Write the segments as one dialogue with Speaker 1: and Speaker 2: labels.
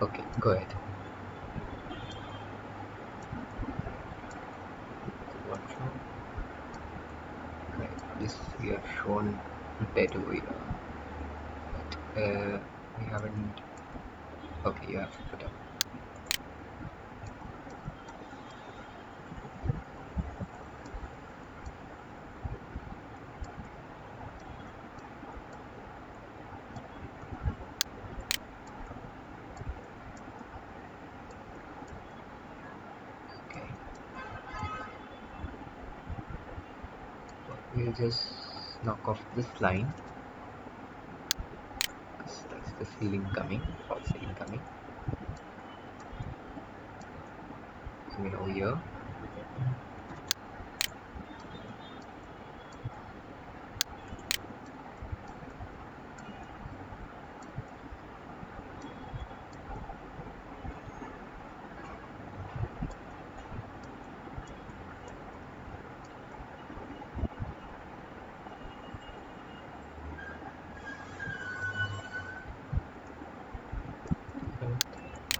Speaker 1: Okay, go ahead. What show? Right, this we have shown dead over here. We haven't. Okay, you have put up. Okay, so we'll just knock off this line because that's the ceiling coming, false ceiling coming. Come in over here.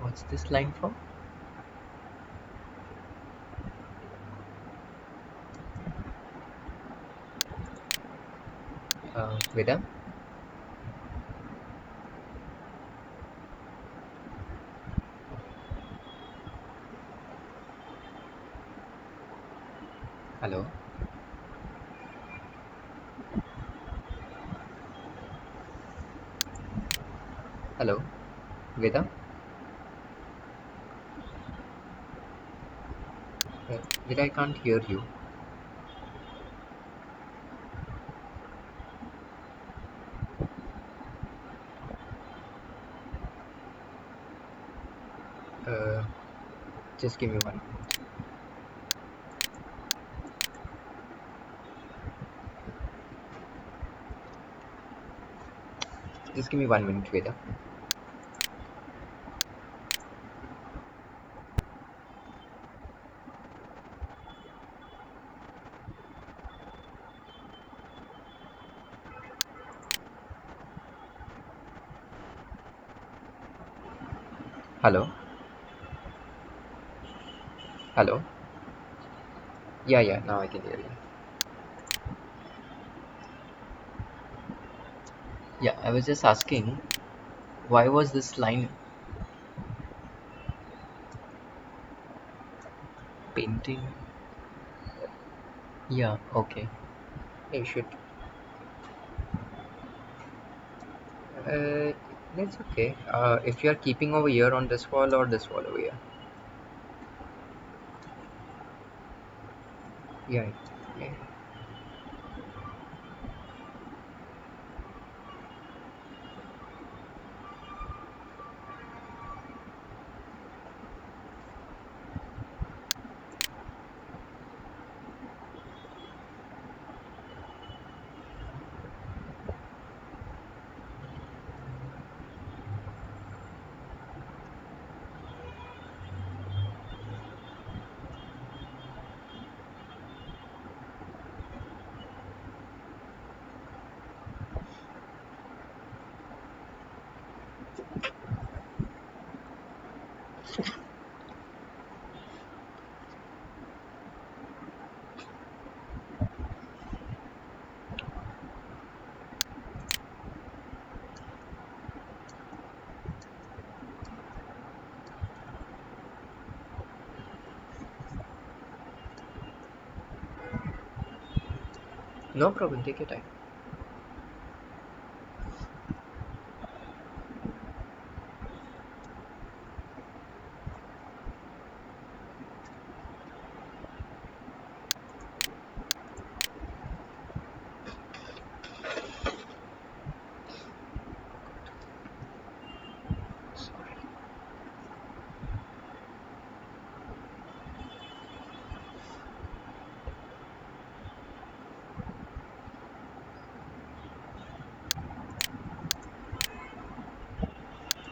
Speaker 1: What's this line from? Vedam? Hello? Hello? Vedam? I can't hear you. Uh, just give me one. Just give me 1 minute, Vedam. Hello? Hello? Yeah, now I can hear you. Yeah, I was just asking, why was this line painting? Yeah, okay. You should. Uh, that's okay. If you're keeping over here on this wall or this wall over here. Yeah, yeah. No problem, take your time. Sorry.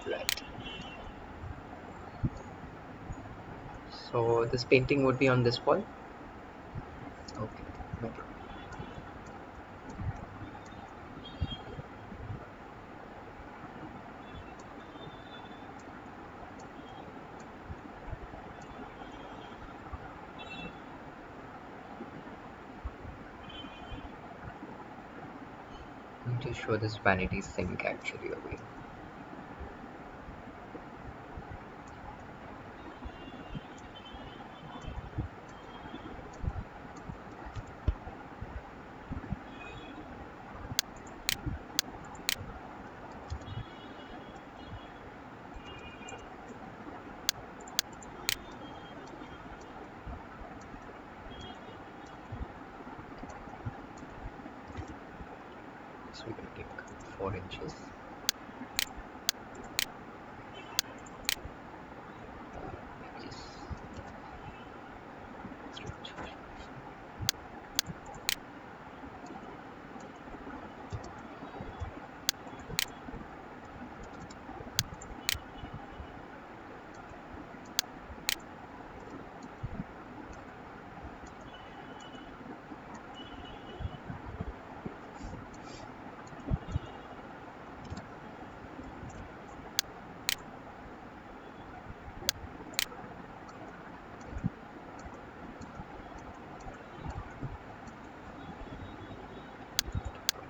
Speaker 1: Right. So this painting would be on this wall? Okay, no problem. to show this vanity sink actually away. So we're going to take 4 inches. Yes.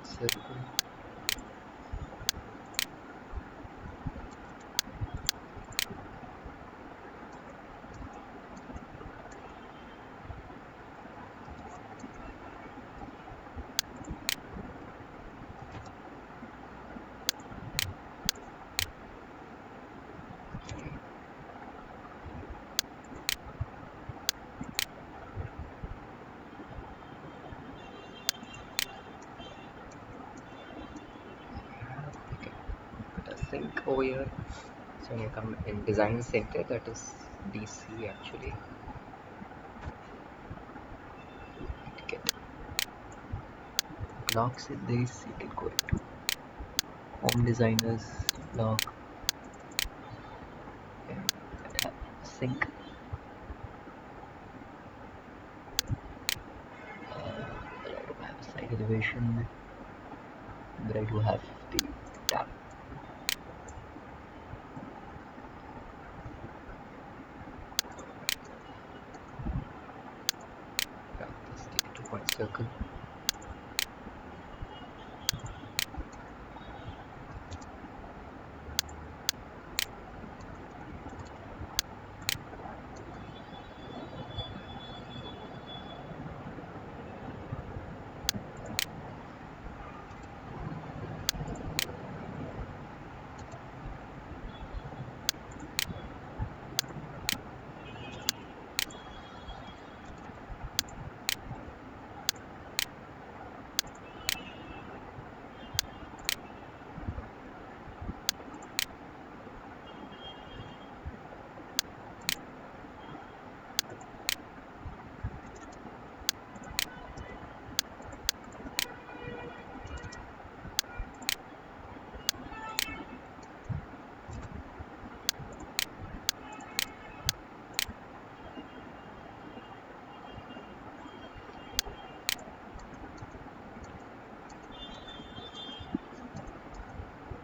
Speaker 1: Circle. Okay, put a sink over here. So when you come in design center, that is DC actually. To get blocks in this, you can go into home designers block and have a sink. But I don't have a side elevation, but I do have the tap. Let's take a 2-point circle.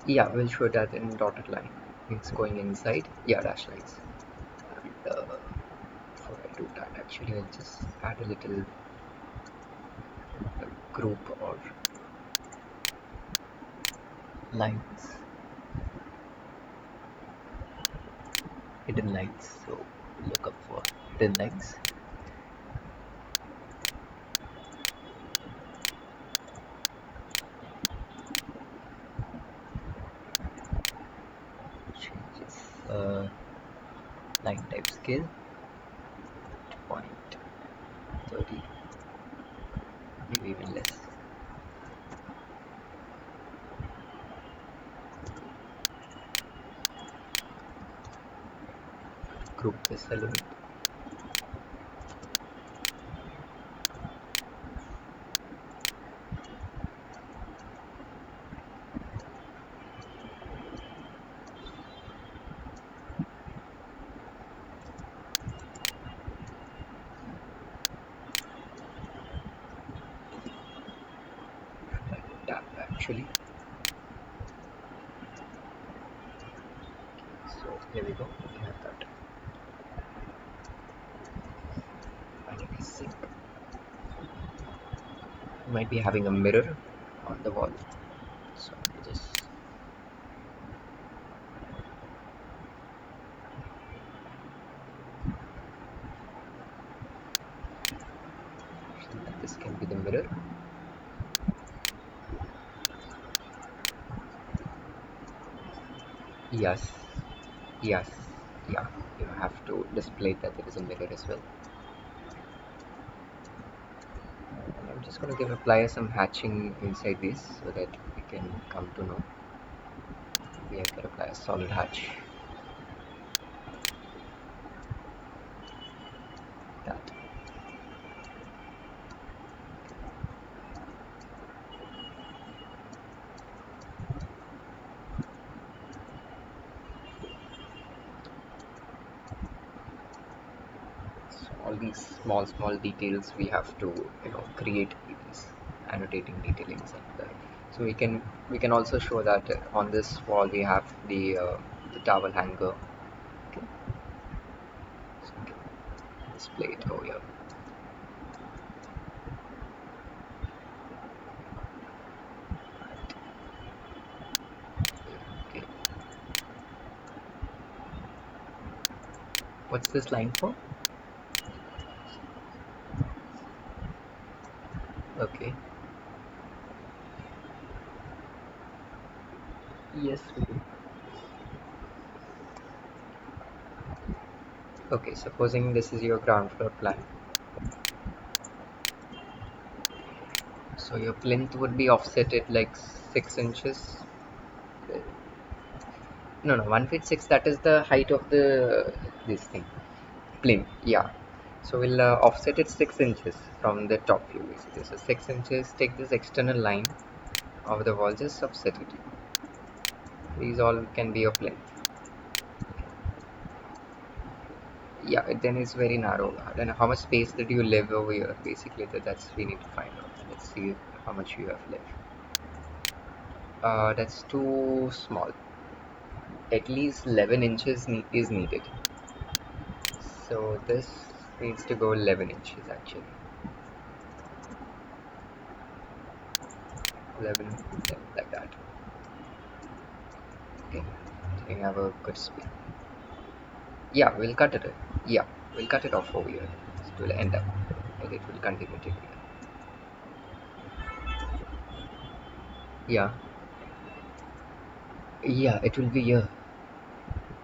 Speaker 1: Yeah, we'll show that in dotted line. It's going inside. Yeah, dash lines. And before I do that, actually, I'll just add a little group or lines, hidden lines. So look up for hidden lines. Changes line type scale 0.30, maybe even less. Group this element. Tab actually. So here we go. We have that. Finally sync. Might be having a mirror on the wall. should be the mirror. Yes, yes, yeah. You have to display that there is a mirror as well. And I'm just going to apply some hatching inside this so that we can come to know. We have to apply a solid hatch. That. So all these small details we have to create these annotating detailings, and so we can also show that on this wall we have the towel hanger. Okay, so we can display it over here. Okay, what's this line for? Okay, yes we do. Okay, supposing this is your ground floor plan, so your plinth would be offset at like 6 inches. No, 1 feet 6. That is the height of the this thing plinth. Yeah. So we'll offset it 6 inches from the top view basically. So 6 inches. Take this external line of the wall, just offset it. These all can be your plinth. Yeah. Then it's very narrow. Then how much space did you leave over here? Basically, that's we need to find out. Let's see how much you have left. That's too small. At least 11 inches is needed. So this needs to go 11 inches actually. 11, 11 like that. Okay, so you have a good speed. Yeah, we'll cut it. Yeah, we'll cut it off over here. So it will end up, and it will continue till here. Yeah, yeah, it will be here.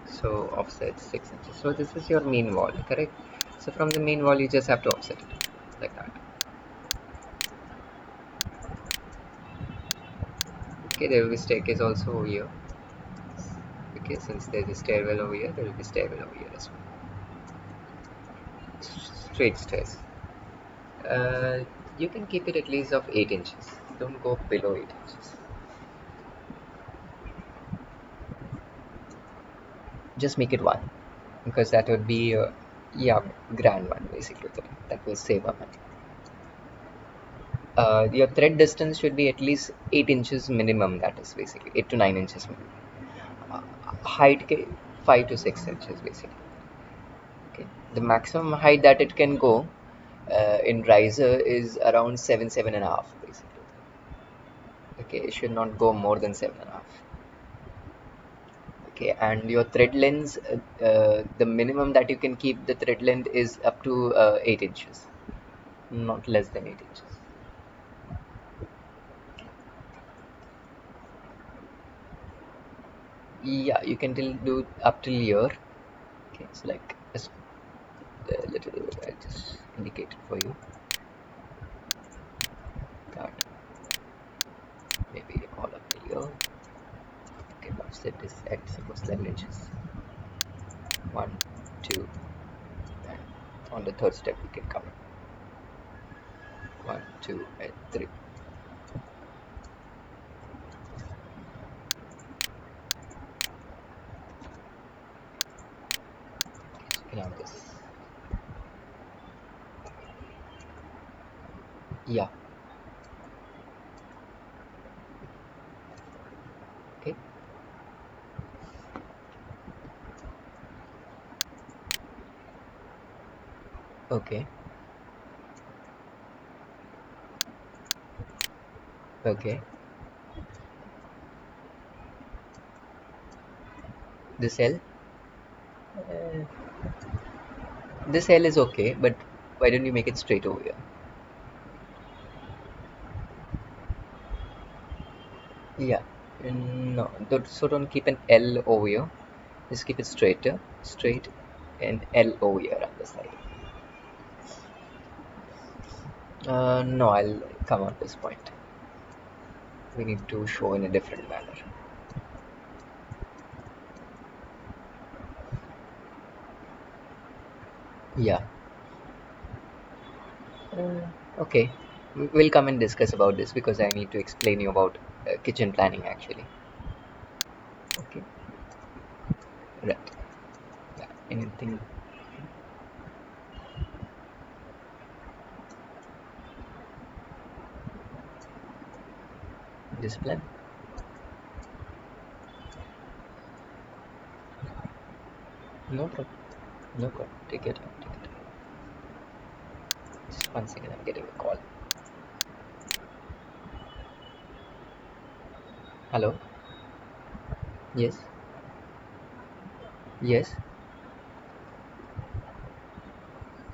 Speaker 1: So offset 6 inches. So this is your main wall, correct? So from the main wall, you just have to offset it like that. Okay, there will be staircase also over here. Okay, since there's a stairwell over here, there will be stairwell over here as well. Straight stairs. Uh, you can keep it at least of 8 inches. Don't go below 8 inches. Just make it one, because that would be yeah, grand one basically. That will save our money. Your thread distance should be at least 8 inches minimum. That is basically 8 to 9 inches minimum. Height 5 to 6 inches basically. Okay, the maximum height that it can go in riser is around 7.5 basically. Okay, it should not go more than 7.5. Okay, and your thread length, the minimum that you can keep the thread length is up to 8 inches, not less than 8 inches. Yeah, you can do up till here. Okay, so like just a little, I'll just indicate it for you. That maybe all up till here. Okay, offset is at suppose 11 inches. 1, 2, and on the third step we can come 1, 2, and 3. So you can have this. Yeah. Okay. Okay. Okay. This L. Uh, this L is okay, but why don't you make it straight over here? Yeah. No, so don't keep an L over here. Just keep it straighter, straight, and L over here on the side. No, I'll come on this point. We need to show in a different manner. Yeah. Uh, okay. We'll come and discuss about this because I need to explain you about kitchen planning actually. Okay. Right. Yeah. Anything? This plan? No problem. No problem. Take it out. Take it out. Just 1 second. I'm getting a call. Hello. Yes. Yes.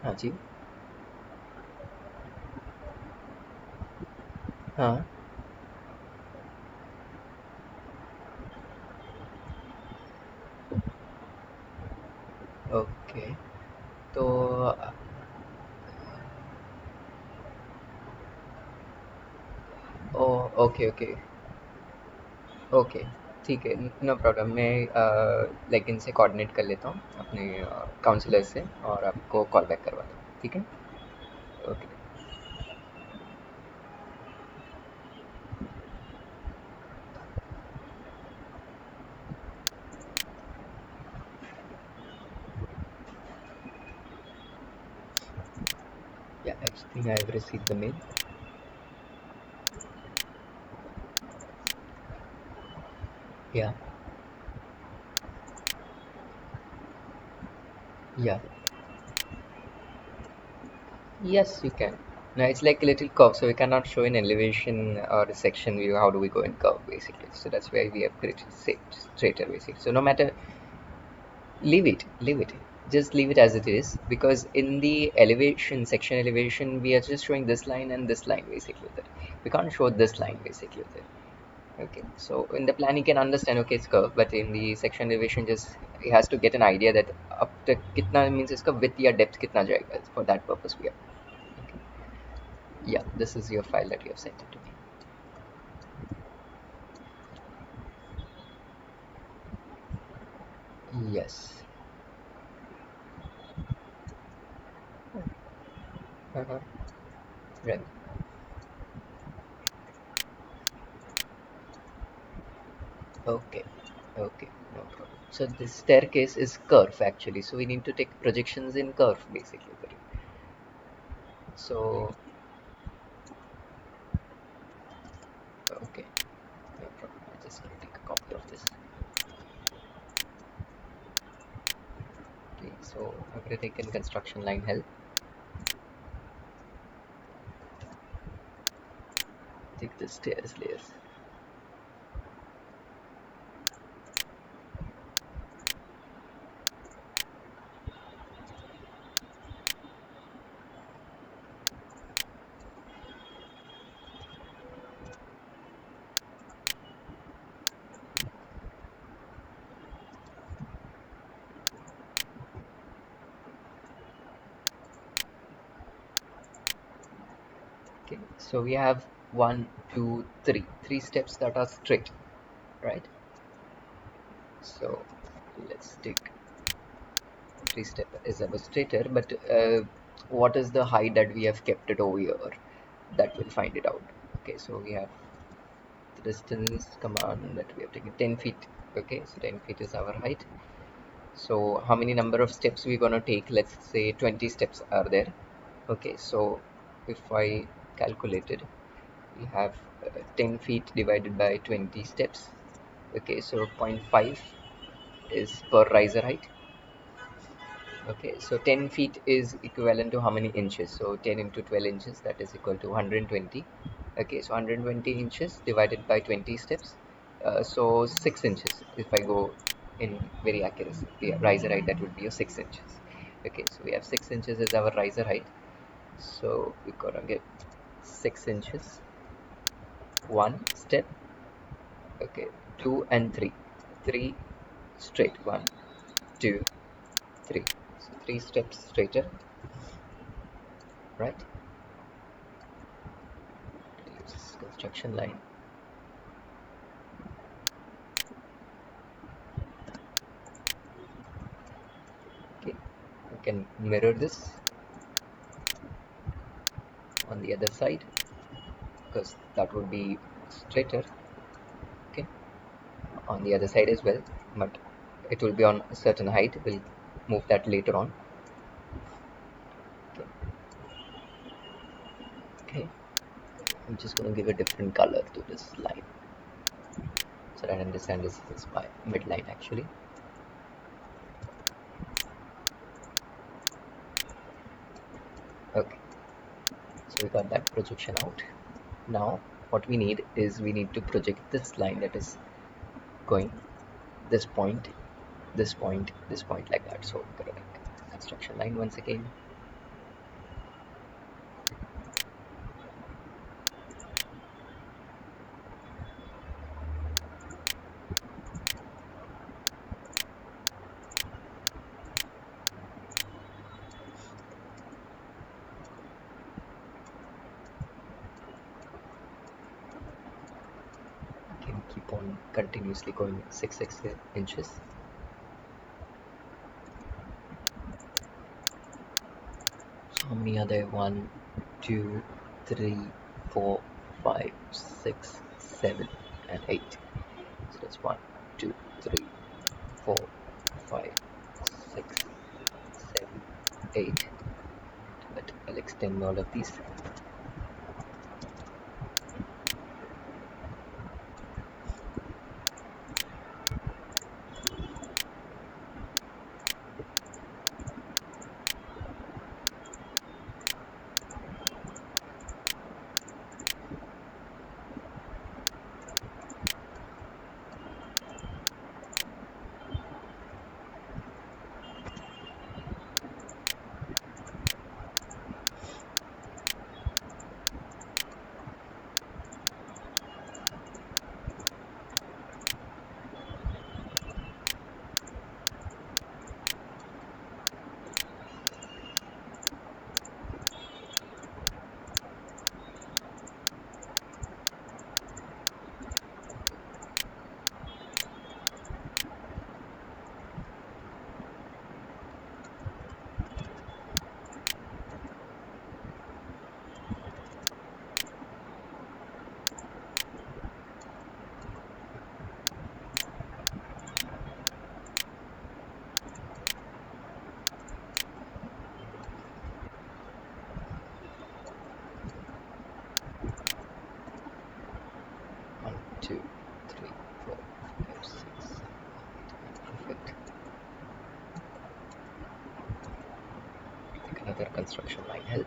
Speaker 1: हाँ जी. हाँ. Okay. तो ओ okay okay okay. ठीक है. No problem. मैं like इनसे coordinate कर लेता हूँ अपने काउंसलर से और आपको कॉल बैक करवाता हूँ. ठीक है. Okay. Yeah, I think I have received the mail. Yeah. Yeah. Yes, you can. No, it's like a little curve, so we cannot show in elevation or a section view. How do we go in curve basically? So that's why we have created straighter basically. So no matter, leave it. Just leave it as it is because in the elevation section elevation we are just showing this line and this line basically there. We can't show this line basically there. Okay, so in the plan you can understand okay it's curve, but in the section elevation just it has to get an idea that up to kitna means iska width या depth kitna jayega. For that purpose we are. Okay. Yeah, this is your file that you have sent it to me. Yes. Uh-huh. Right. Okay. Okay. No problem. So this staircase is curve actually. So we need to take projections in curve basically. So okay. No problem. I just need to take a copy of this. Okay. So I'm gonna take in construction line help. Take the stairs layers. Okay. So we have one, two, three. Three steps that are straight, right? So let's take three step is our straighter, but what is the height that we have kept it over here? That will find it out. Okay, so we have the distance command that we have taken 10 feet. Okay, so 10 feet is our height. So how many number of steps we're gonna take? Let's say 20 steps are there. Okay, so if I calculated, we have 10 feet divided by 20 steps. Okay, so zero point 0.5 is per riser height. Okay, so 10 feet is equivalent to how many inches? So 10 into 12 inches, that is equal to 120. Okay, so 120 inches divided by 20 steps. So 6 inches. If I go in very accuracy, the riser height that would be a 6 inches. Okay, so we have 6 inches as our riser height. So we're gonna get 6 inches, one step. Okay, 2 and 3. 3 straight. 1, 2, 3. So 3 steps straighter, right? Use construction line. Okay, you can mirror this on the other side because that would be straighter. Okay, on the other side as well, but it will be on a certain height. We'll move that later on. Okay, okay. I'm just going to give a different color to this line so that I understand this is my midline actually. Okay, so we got that projection out. Now what we need is we need to project this line that is going this point, this point, this point, like that. So construction line once again. Can keep on continuously going 6 inches. So how many are there? 1, 2, 3, 4, 5, 6, 7, and 8. So that's 1, 2, 3, 4, 5, 6, 7, 8. But I'll extend all of these. One, two, three, 4, 5, 6, 7, 8. Perfect. I think another construction line help.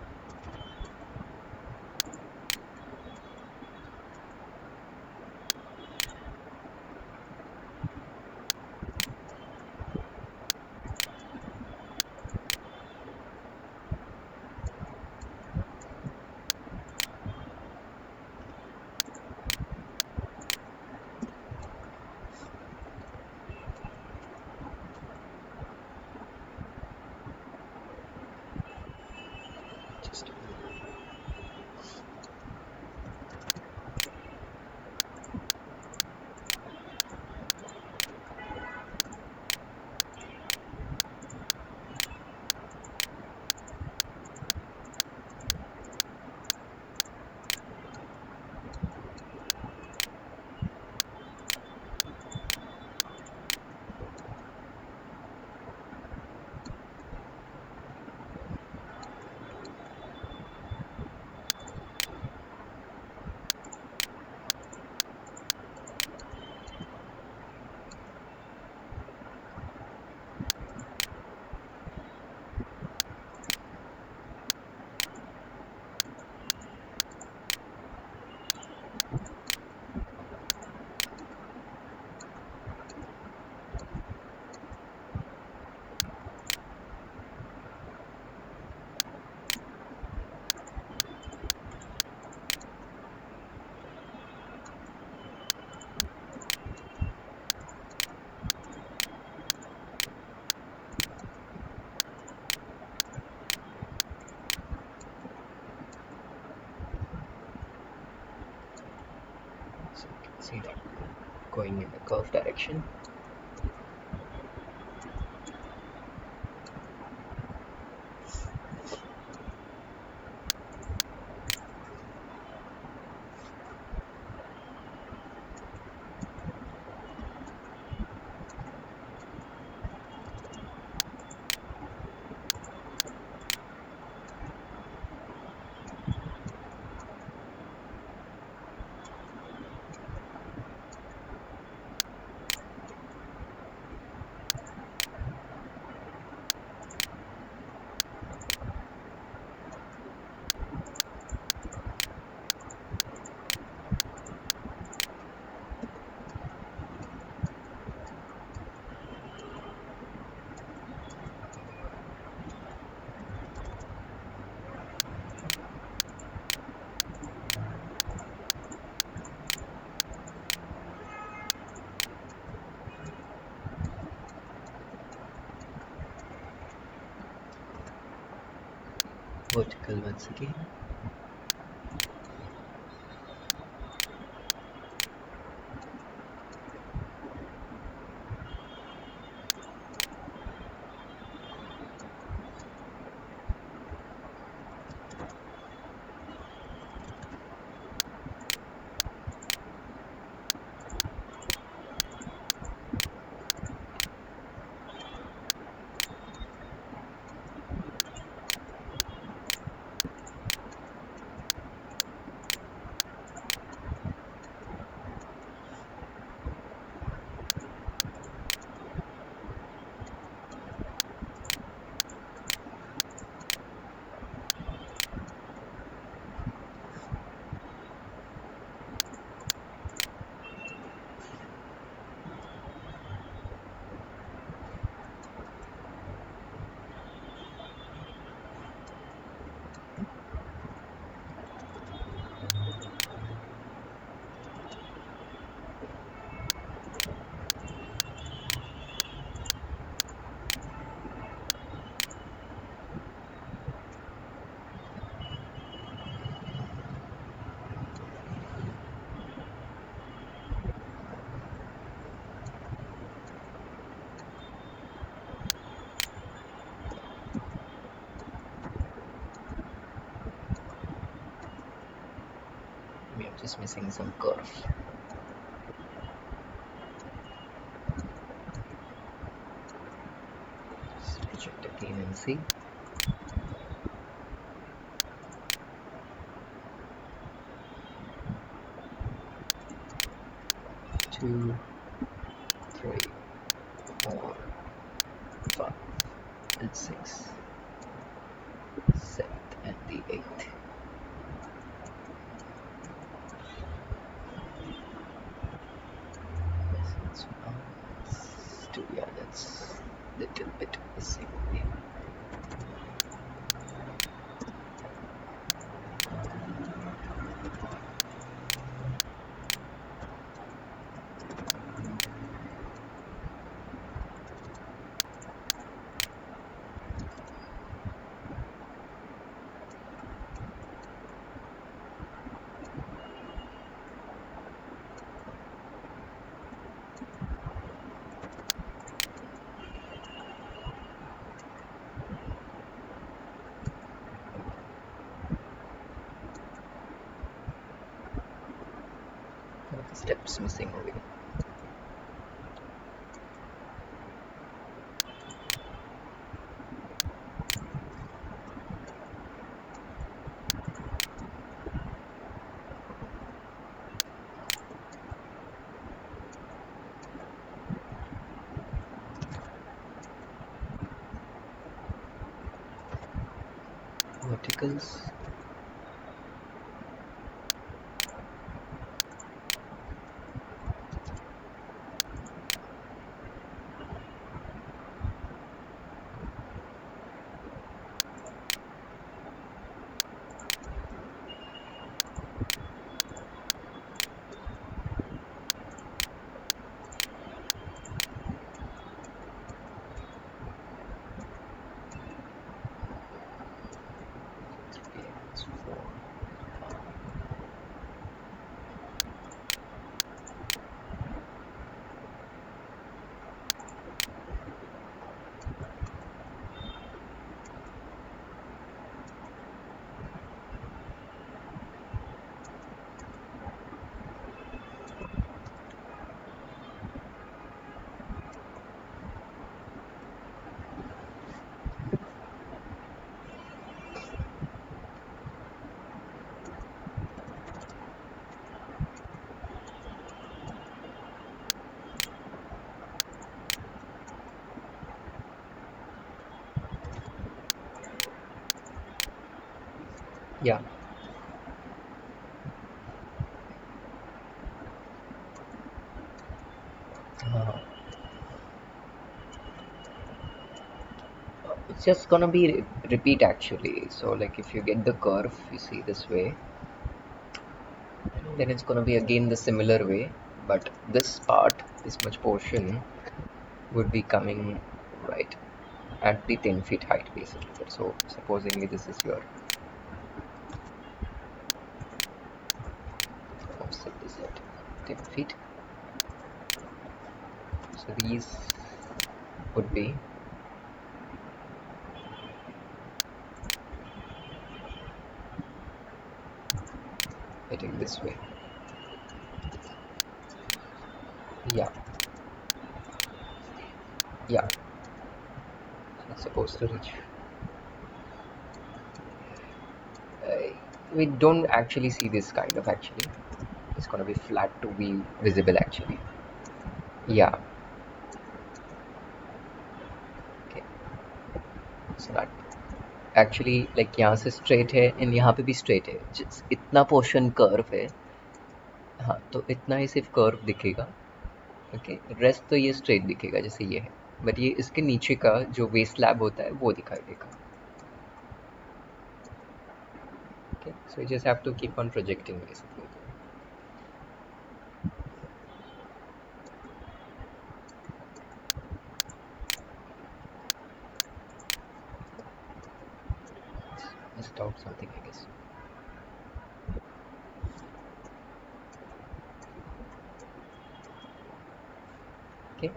Speaker 1: See that going in the curve direction. Vertical once again. We are just missing some curve. Just project again and see. Two, three, 4, 5, and 6, 7th, and the 8th. This one, yeah, that's a little bit missing. Steps missing over here. Verticals. Yeah. uh, it's just gonna be repeat actually. So like if you get the curve, you see this way, then it's gonna be again the similar way, but this part, this much portion, would be coming right at the 10 feet height basically. So supposingly this is your offset this at 10 feet. So these would be hitting this way. Yeah, yeah. So it's supposed to reach. Uh, we don't actually see this kind of actually. It's gonna be flat to be visible actually. Yeah. Okay. So that actually like यहाँ से straight है and यहाँ पे भी straight है इतना portion curve है. हाँ तो इतना ही सिर्फ कर्व दिखेगा. ओके रेस्ट तो ये स्ट्रेट दिखेगा जैसे ये है. बट ये इसके नीचे का जो वेस्ट स्लैब होता है वो दिखाई देगा. Okay so you just have to keep on projecting basically. Just out something I guess. Okay.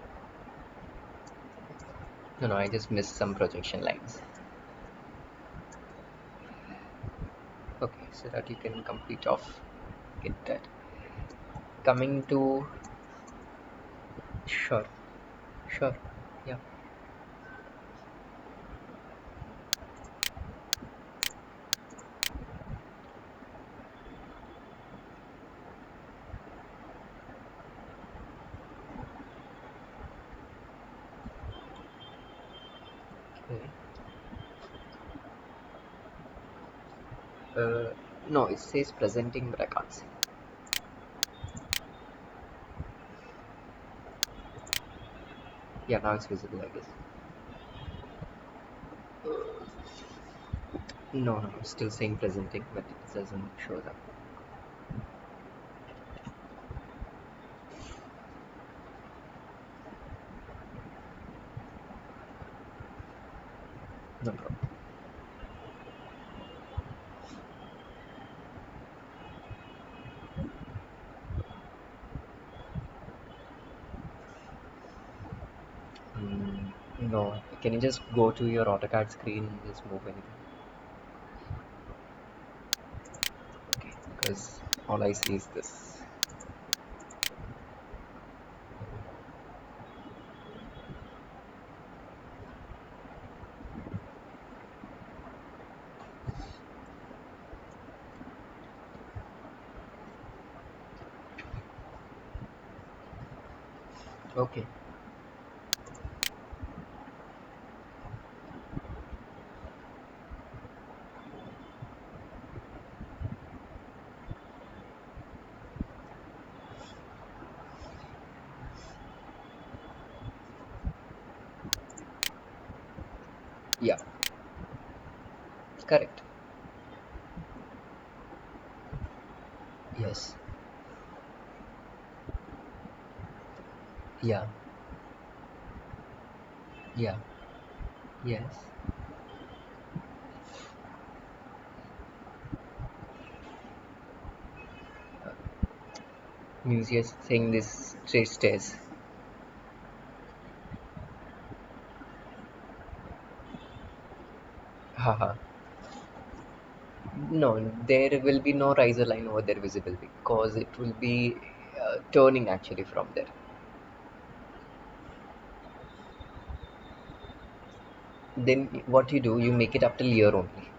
Speaker 1: No, I just missed some projection lines. Okay, so that you can complete off, get that. Coming to, sure, sure, yeah. Okay. No, it says presenting, but I can't see. Yeah, now it's visible, I guess. No, no, it's still saying presenting, but it doesn't show that. No problem. No, can you just go to your AutoCAD screen and just move anything? Okay, because all I see is this. Okay, yeah, correct. Yes, yeah, yeah, yes. Means you're saying this straight stairs. Haha. No, there will be no riser line over there visible because it will be turning actually from there. Then what you do, you make it up till here only.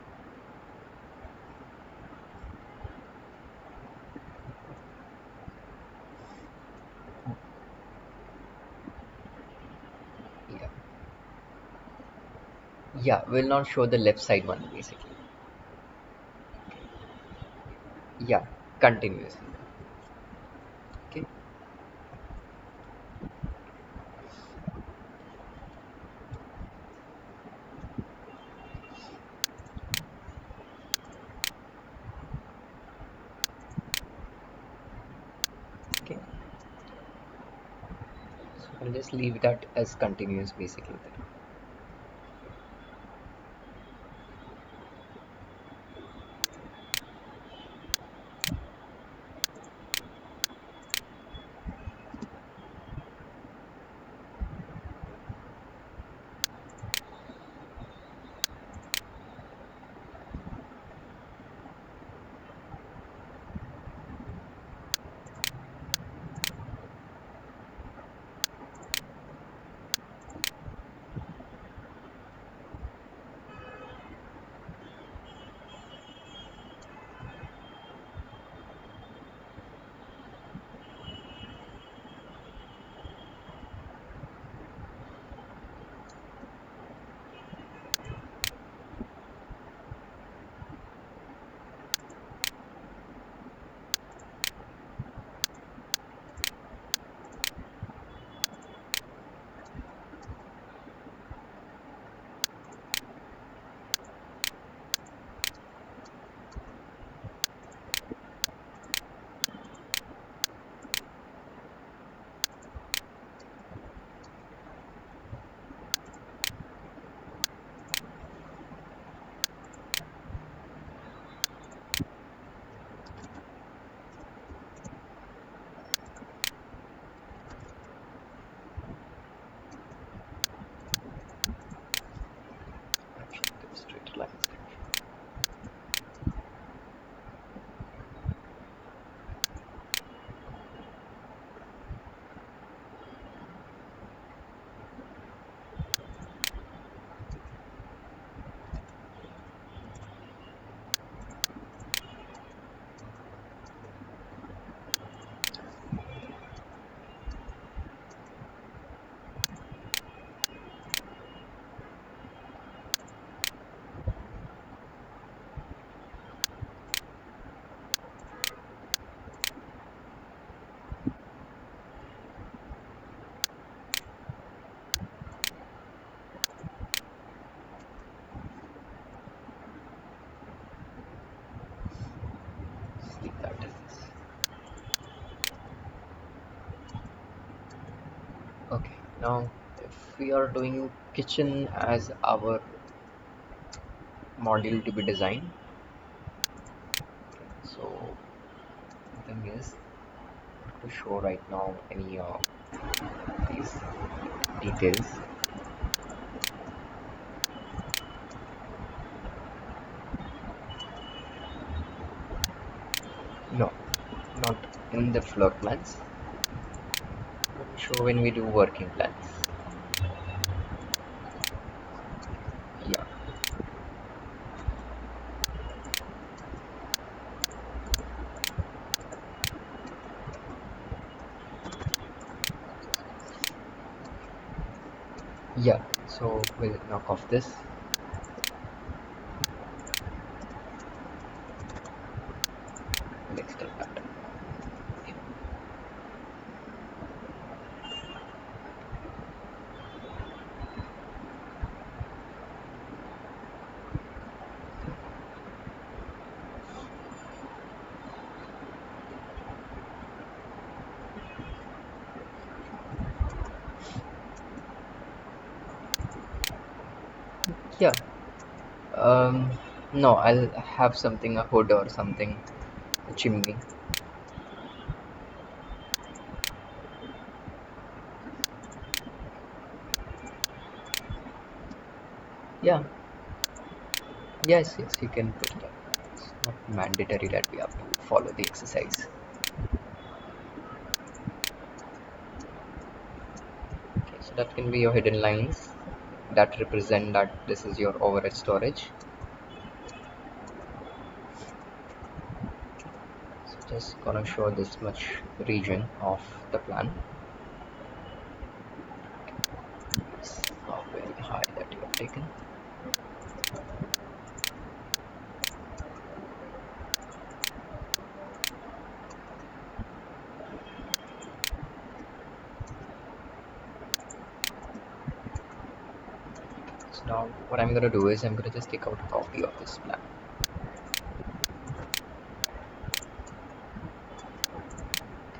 Speaker 1: Yeah, yeah, will not show the left side one basically. Yeah, continuously. Okay. Okay. So I'll just leave that as continuous basically there. Actually, the straight lines. Just leave that as this. Okay. Now, if we are doing kitchen as our module to be designed, so the thing is to show right now any these details. No, not in the floor plans. Let me show when we do working plans. Yeah, yeah. So we'll knock off this. We'll extend that. Yeah. Um. No, I'll have something, a hood or something, a chimney. Yeah. Yes, yes. You can put that. It's not mandatory that we have to follow the exercise. Okay. So that can be your hidden lines that represent that this is your overhead storage. So just gonna show this much region of the plan. It's not very high that you have taken. Okay, So now what I'm gonna do is I'm gonna just take out a copy of this plan.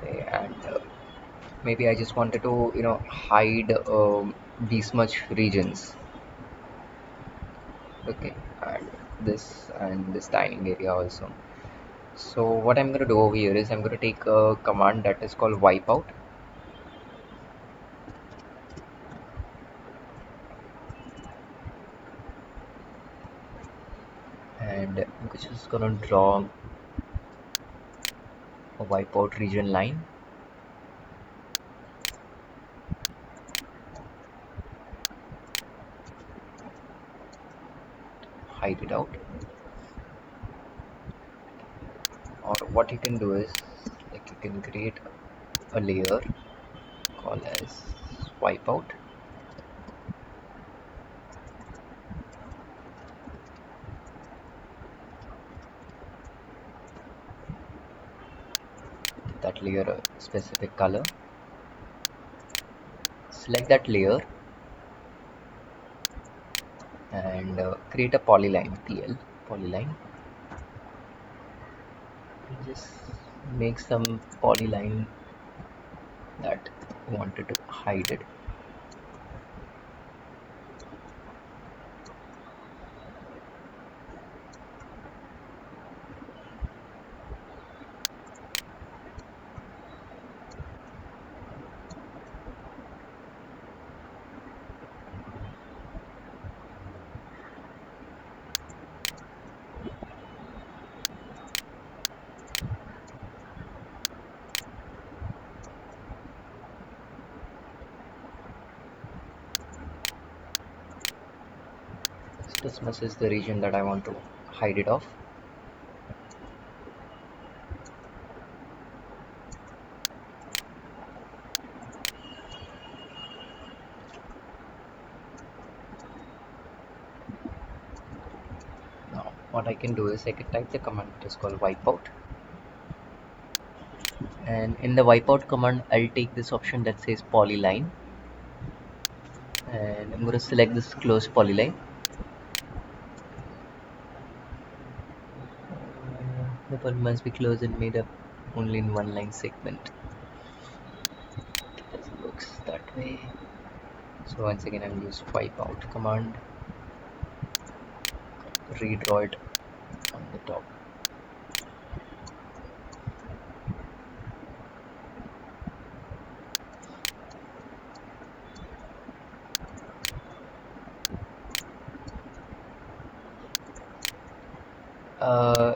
Speaker 1: Okay, and maybe I just wanted to hide these much regions. Okay, and this dining area also. So what I'm gonna do over here is I'm gonna take a command that is called wipeout, and I'm just gonna draw a wipeout region line, hide it out. Or what you can do is, like, you can create a layer called as wipeout. That layer a specific color. Select that layer and create a polyline, polyline. Just make some polyline that wanted to hide it. This much is the region that I want to hide it off. Now what I can do is I can type the command that is called wipeout, and in the wipeout command I'll take this option that says polyline, and I'm going to select this close polyline. The polyline must be closed and made up only in one line segment. It looks that way. So once again I'll use wipeout command, redraw it on the top.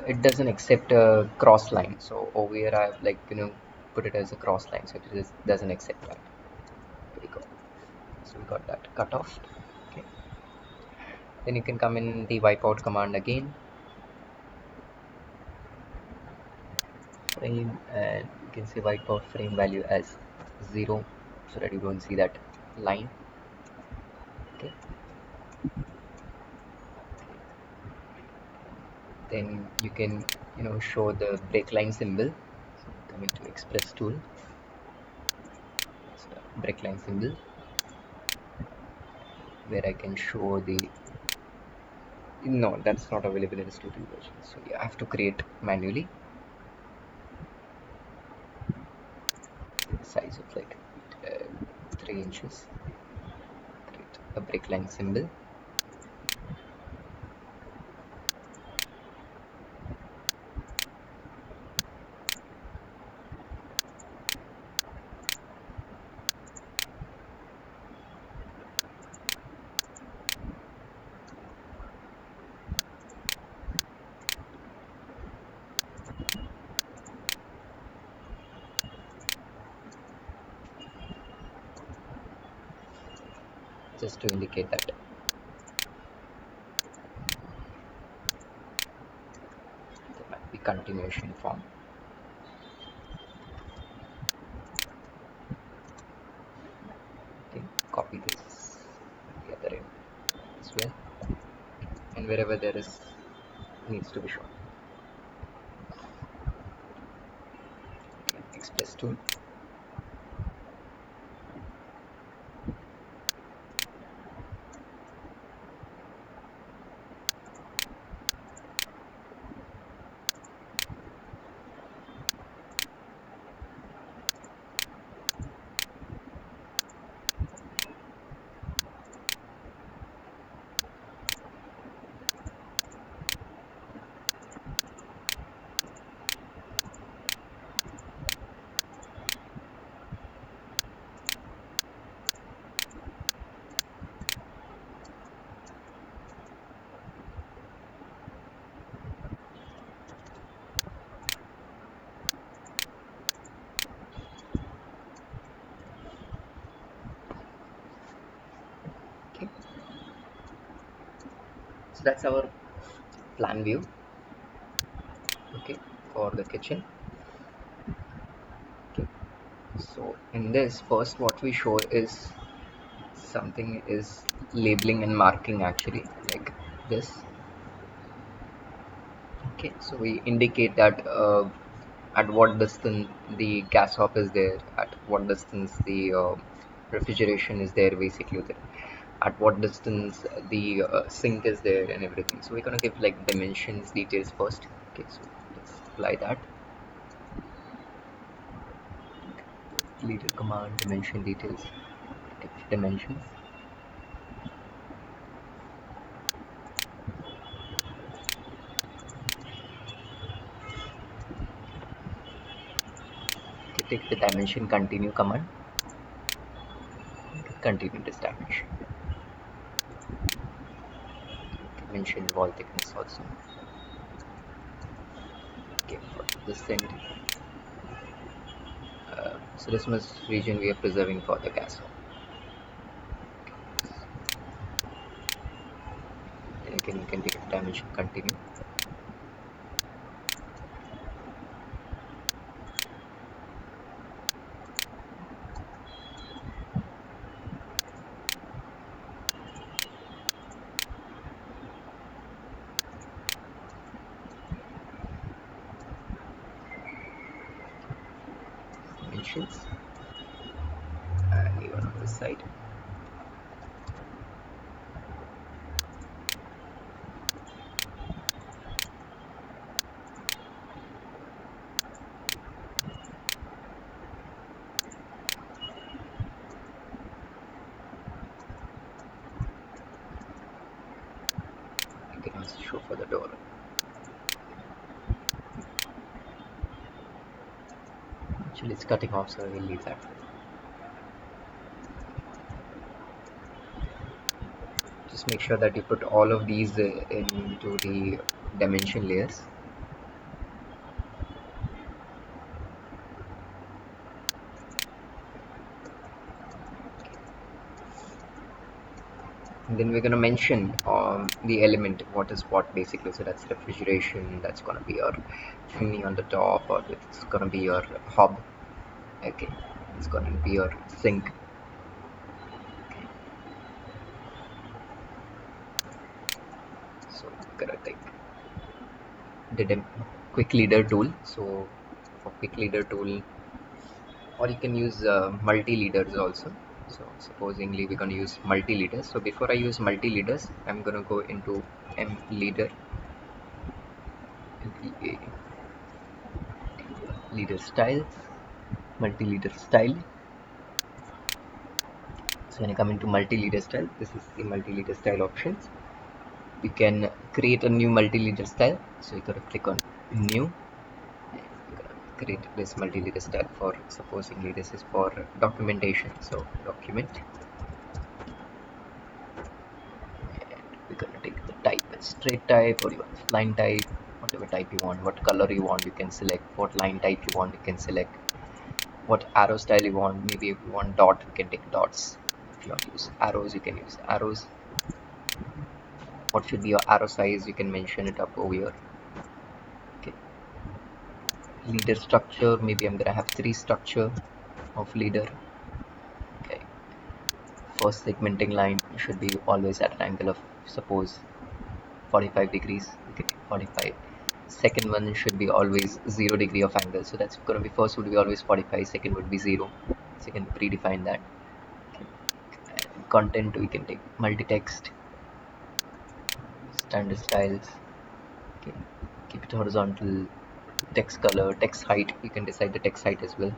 Speaker 1: It doesn't accept a cross line, so over here I've put it as a cross line, so it just doesn't accept that. There we go. So we got that cut off. Okay, then you can come in the wipeout command again, frame, and you can say wipeout frame value as 0 so that you don't see that line. Okay, then you can show the break line symbol. So come into express tool, so break line symbol, where I can show the no, that's not available in the student version, so you have to create manually. Size of like 3 inches. Create a break line symbol. Just to indicate that there might be continuation form. Okay, copy this the other end as well, and wherever there is needs to be shown. Okay, express tool. So that's our plan view, okay, for the kitchen. Okay. So in this, first what we show is something is labeling and marking actually, like this. Okay, so we indicate that at what distance the gas hob is there, at what distance the refrigeration is there, basically there, at what distance the sink is there and everything. So we're gonna give like dimensions details first. Okay, so let's apply that. Liter command dimension details. Okay, dimensions. Okay, take the dimension continue command. Continue this dimension. Dimension wall thickness also. Okay, for this end. So this much region we are preserving for the gas hob. And again you can take the dimension continue. Dimensions. And even on this side. You can also show for the door. Actually it's cutting off, so I will leave that. Just make sure that you put all of these into the dimension layers. And then we're going to mention the element, what is what basically. So that's refrigeration, that's going to be your chimney on the top, or it's going to be your hob. Okay, it's going to be your sink. Okay. So we're going to take the quick leader tool. So for quick leader tool, or you can use multi leaders also. So supposingly we're going to use multi leaders. So before I use multi leaders, I'm going to go into M leader, leader styles, multi leader style. So when you come into multi leader style, this is the multi leader style options. You can create a new multi leader style. So you got to click on new. Create this multi leader style for, supposingly this is for documentation. So document. We're going to take the type as straight type, or you want line type, whatever type you want, what color you want you can select, what line type you want you can select, what arrow style you want. Maybe if you want dot, you can take dots. If you want to use arrows, you can use arrows. What should be your arrow size, you can mention it up over here. Okay. Leader structure, maybe I'm gonna have 3 structure of leader. Okay. First segmenting line should be always at an angle of, suppose, 45 degrees. Okay, 45. Second one should be always 0 degree of angle. So that's going to be, first would be always 45, second would be 0. So you can predefine that. Okay. And content, we can take multi-text, standard styles. Okay. Keep it horizontal. Text color, text height, you can decide the text height as well.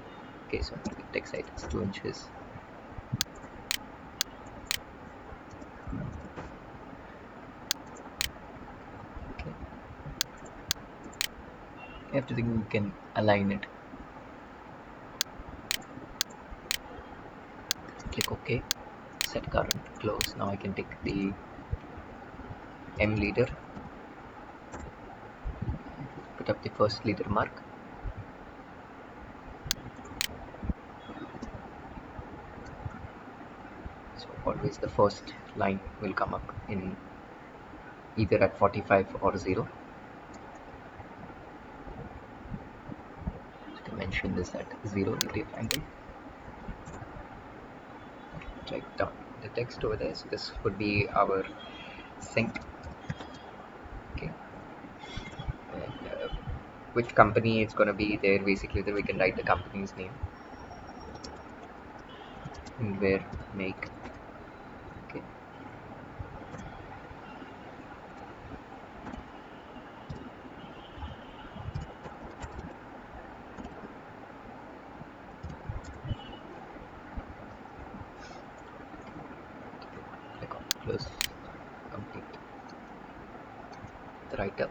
Speaker 1: Okay, so text height is 2 inches. Okay. Everything you can align it. Click OK. Set current, close. Now I can take the M leader, put up the first leader mark. So always the first line will come up in either at 45 or 0. You can mention this at 0 degree of angle. Write down the text over there. So this would be our sink. Okay. And which company it's going to be there, basically then we can write the company's name and where, make. Okay. Click on close, complete the write up.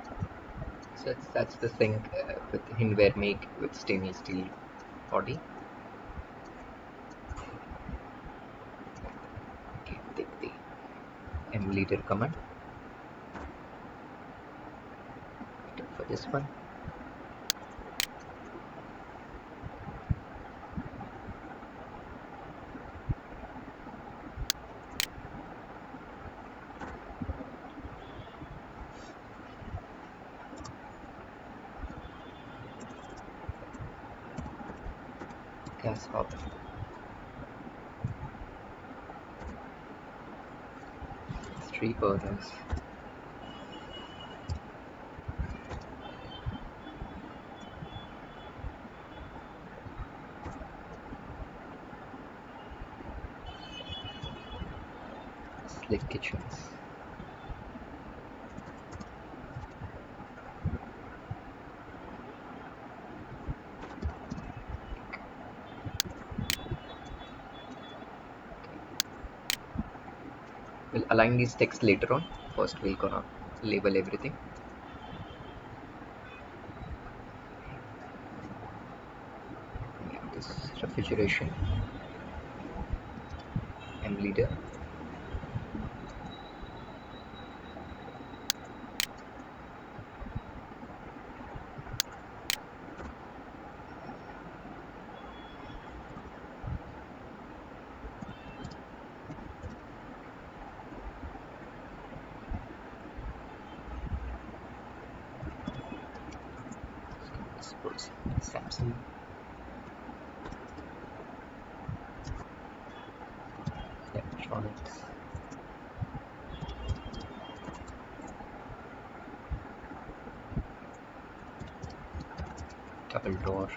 Speaker 1: So that's the sink with hinware, make, with stainless steel body. Okay, take the mleader command for this one. Gas off. 3 burners. Slick kitchens. We'll align these text later on. First we're gonna label everything. We have this refrigeration, mleader, sports, Samsung, electronics, double door,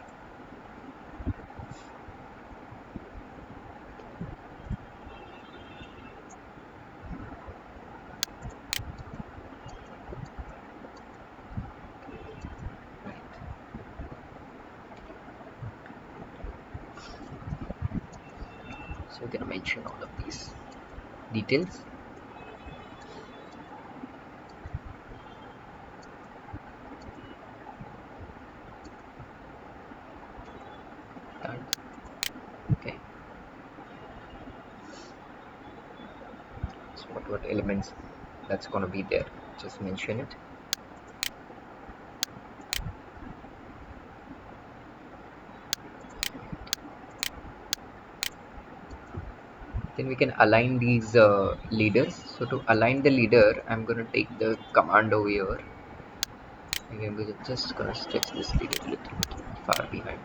Speaker 1: right. So we're gonna mention all of these details. Done. Okay. So what elements that's gonna be there? Just mention it. Then we can align these leaders. So to align the leader, I'm gonna take the command over here. Again, we're just gonna stretch this leader a little bit far behind.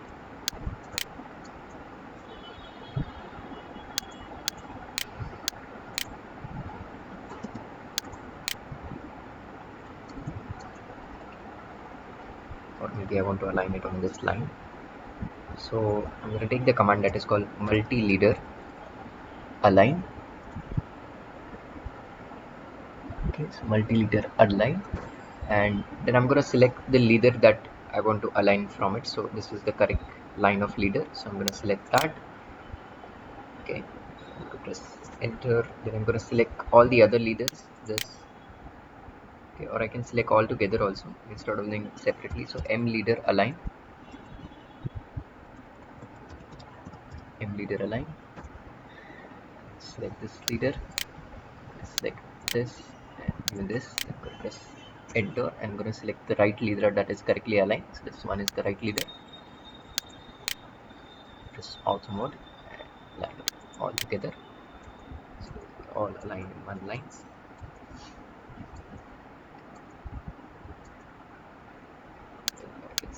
Speaker 1: Or maybe I want to align it on this line. So I'm going to take the command that is called multi-leader align. Okay, so multi-leader align, and then I'm going to select the leader that I want to align from it. So this is the correct line of leader, so I'm going to select that. Okay, I'm going to press enter. Then I'm going to select all the other leaders, this. Okay, or I can select all together also instead of doing separately. So M leader align, M leader align, select this leader, select this, and even this. I'm going to press enter. I'm going to select the right leader that is correctly aligned. So this one is the right leader. Press auto mode and line it all together. So all aligned in one lines.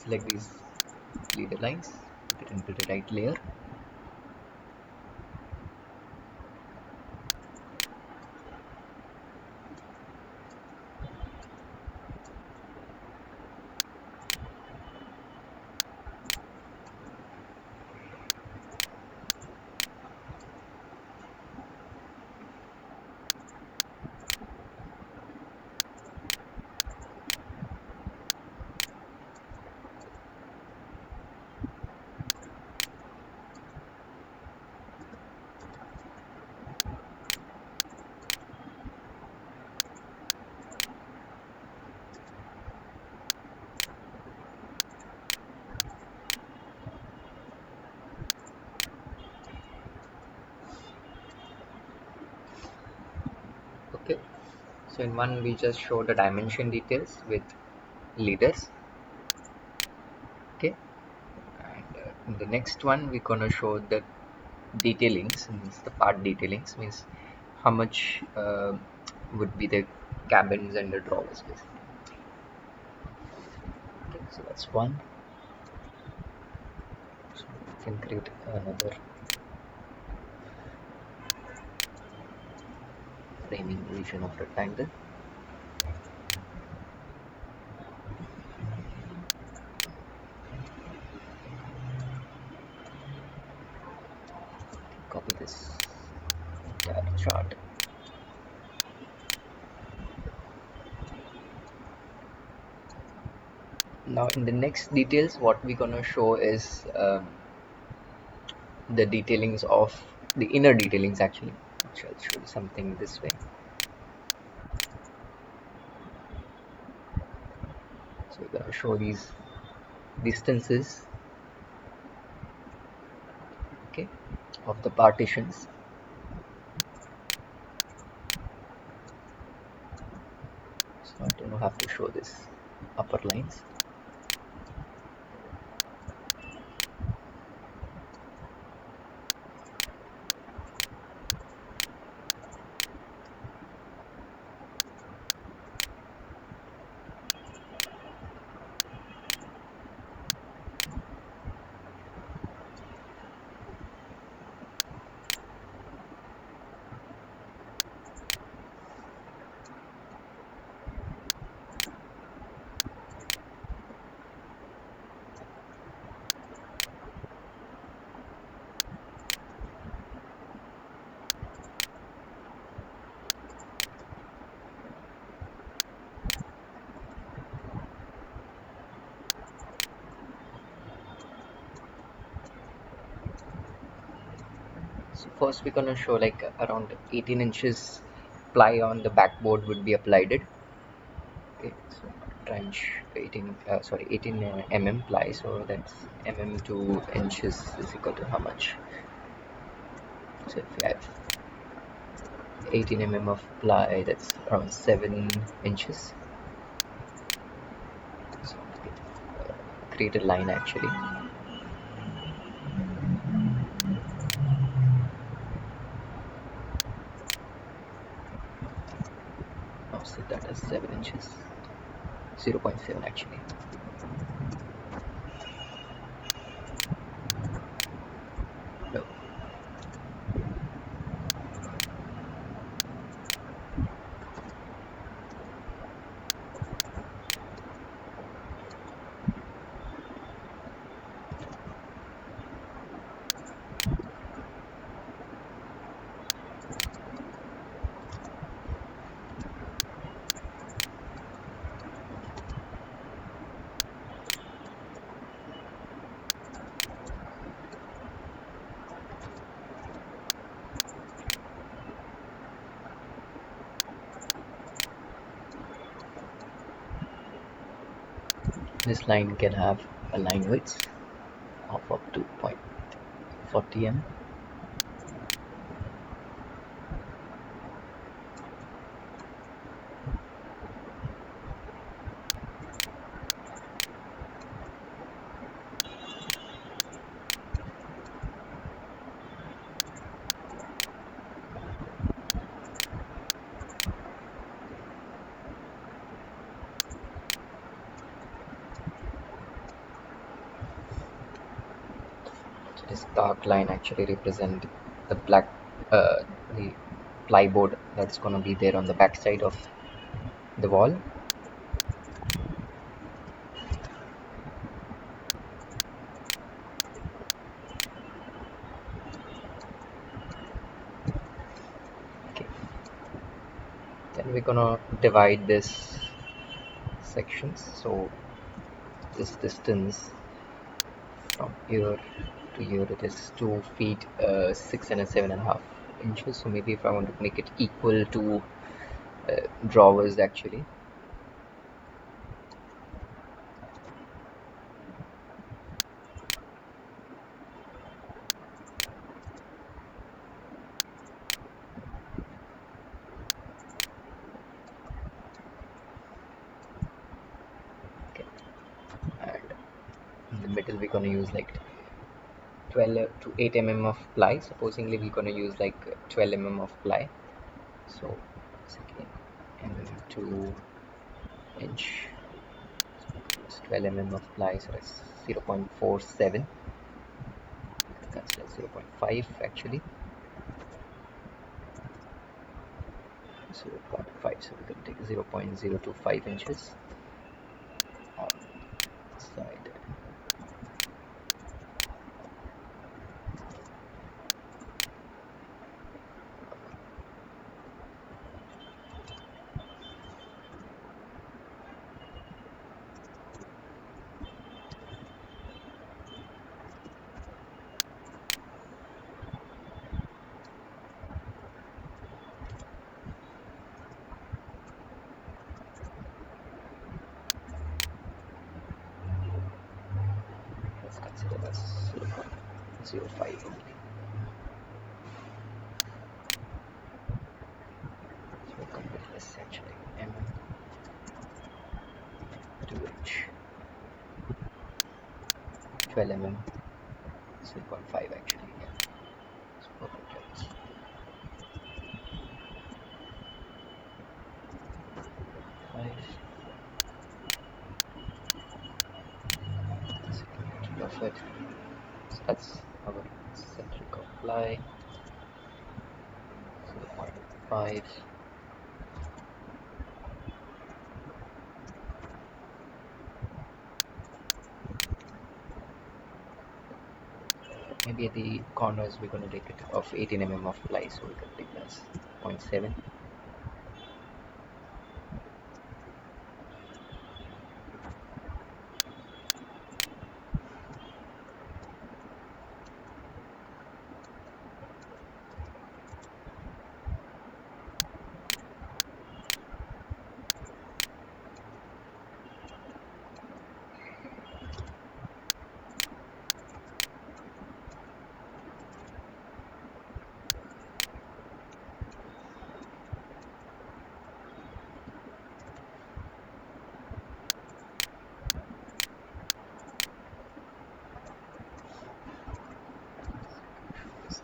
Speaker 1: select these leader lines, put it into the right layer. Okay, so in one we just show the dimension details with leaders. Okay, and in the next one we're gonna show the detailings, means the part detailings, means how much would be the cabins and the drawers basically. Okay, so that's one. So we can create another framing region of rectangle. Copy this entire chart. Now in the next details, what we're gonna show is the detailings of the inner detailings actually, which I'll show you something this way. So we're gonna show these distances, okay, of the partitions. So I don't have to show this upper lines. So first we're gonna show like around 18 inches ply on the backboard would be applied. Okay, so trench 18 sorry 18 ply, so that's to inches is equal to how much? So if we have 18 of ply, that's around 7 inches. So create a line actually. Now set that as 7 inches, 0.7 actually. No. This line can have a line width of up to 0.40 m. This dark line actually represent the black, the plyboard that's gonna be there on the back side of the wall. Okay. Then we're gonna divide this sections. So this distance from here to here, it is 2 feet 6 and 7.5 inches. So maybe if I want to make it equal to drawers actually. Okay. And in the middle we're gonna use like 12 to 8 of ply. Supposingly we're gonna use like 12 of ply. So it's again mm 2 inch. 12 of ply, so that's 0.47. Consider 0.5 actually. 0.5, so we can take 0.025 inches on the side. Let's consider as 0.05 only. So we'll come with this actually. 2 inch, 12 0.5 actually. Yeah. It's perfect. Yes. 5 centimeter of it. So that's our centric of ply. 0.5. Maybe at the corners we're going to take it of 18 of ply, so we can take that as 0.7.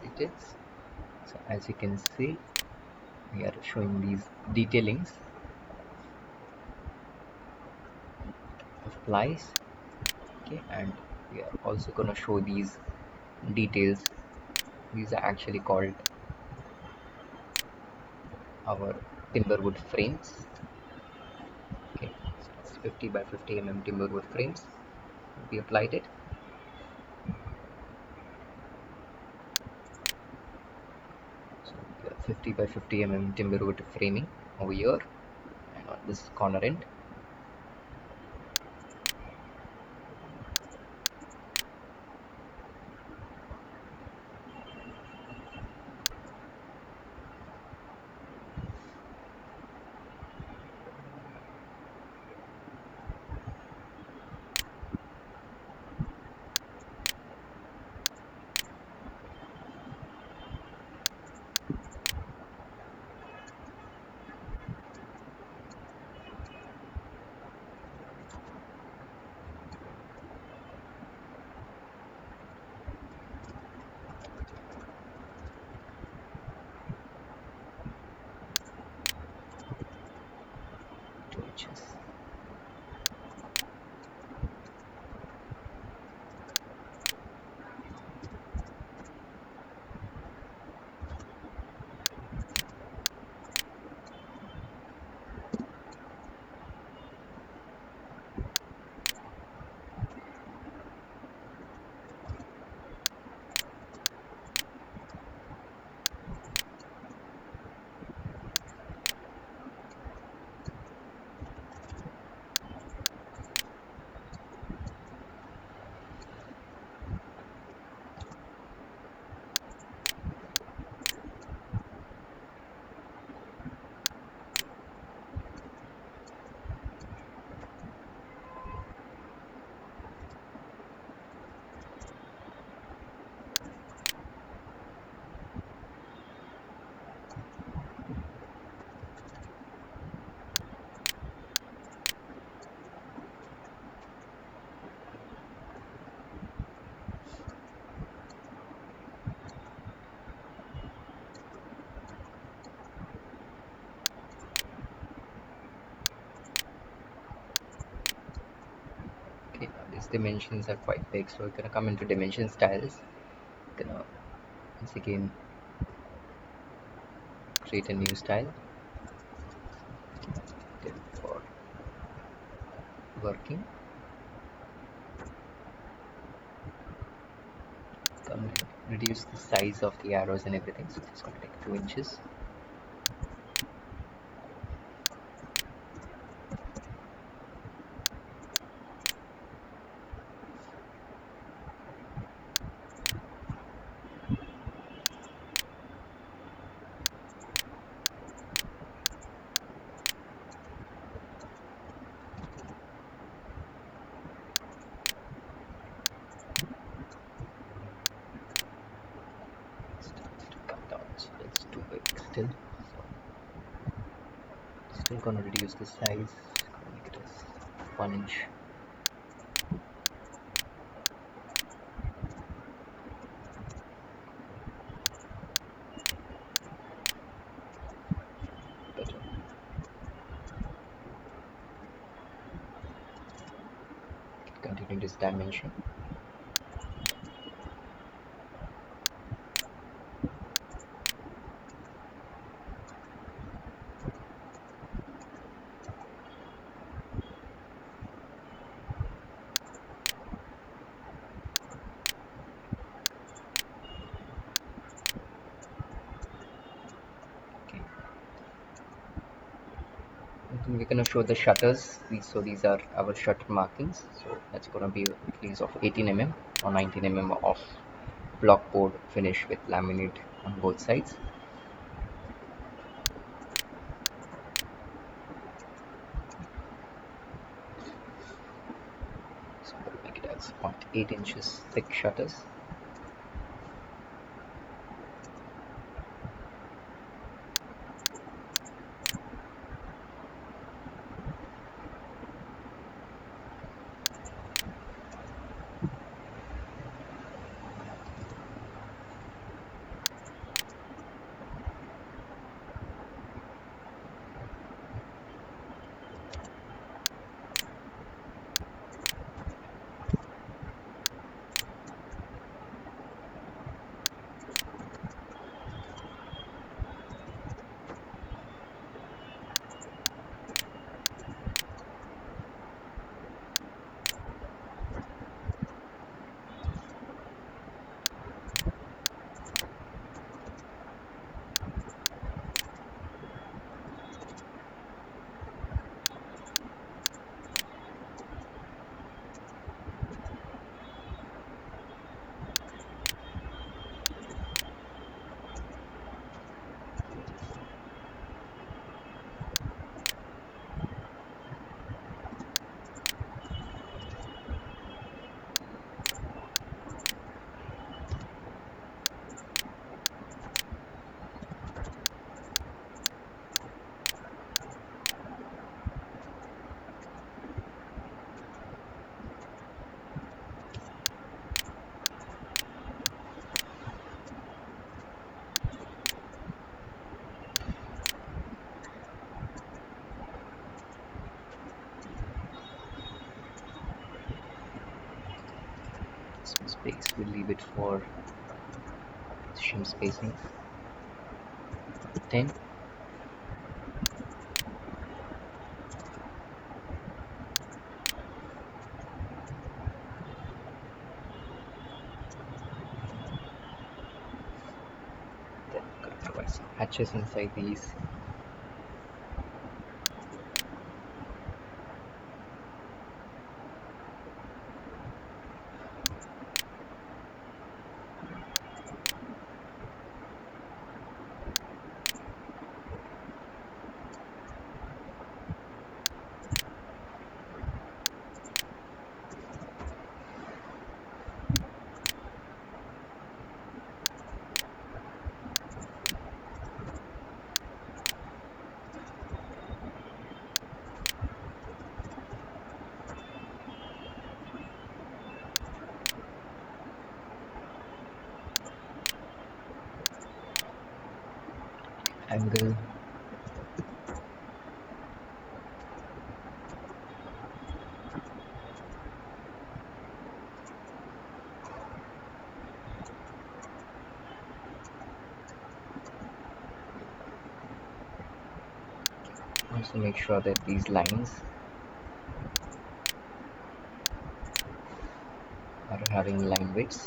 Speaker 1: Details. So as you can see, we are showing these detailings of plies. Okay, and we are also going to show these details. These are actually called our timber wood frames. Okay, so it's 50 by 50 timber wood frames. We applied it. So we have 50 by 50 timber wood framing over here, and on this corner end. Inches. these dimensions are quite big, so we're gonna come into dimension styles. Gonna once again create a new style. Then for working, come and reduce the size of the arrows and everything. So it's gonna take 2 inches. Come down, so it's too big still. So still gonna reduce the size. Gonna make it as 1 inch. Better. Continue this dimension. We're going to show the shutters. These are our shutter markings. So that's going to be at least of 18 mm or 19 mm of block board finish with laminate on both sides. So we'll make it as 0.8 inches thick shutters. Some space, we'll leave it for shim spacing 10. Then I'm going to provide some hatches inside these. Angle, Also make sure that these lines are having line widths.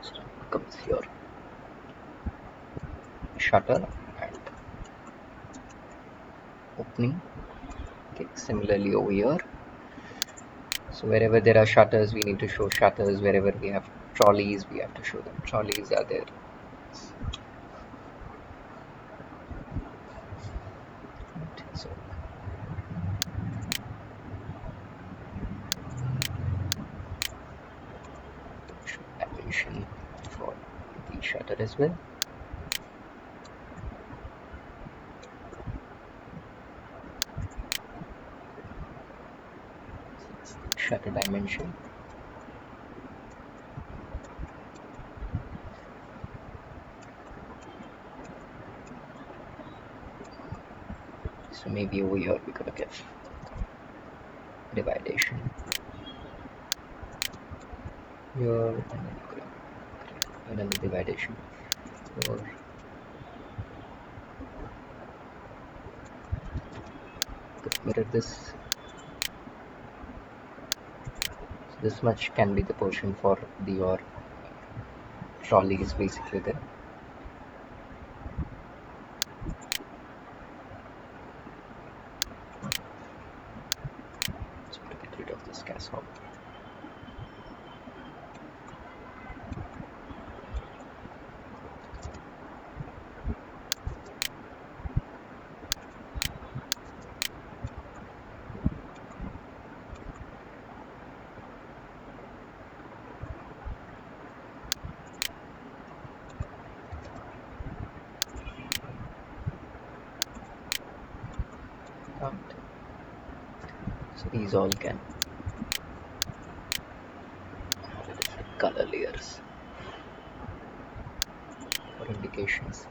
Speaker 1: So comes your shutter and opening. Okay, similarly over here. So wherever there are shutters, we need to show shutters. Wherever we have trolleys, we have to show them. Trolleys are there. So show animation for the shutter as well. Shutter dimension. So maybe over here we're gonna give dividation here, and then we're gonna create another dividation, or mirror this. So this much can be the portion for your trolleys basically there. So to get rid of this castle. So these all can have a different color layers for indications.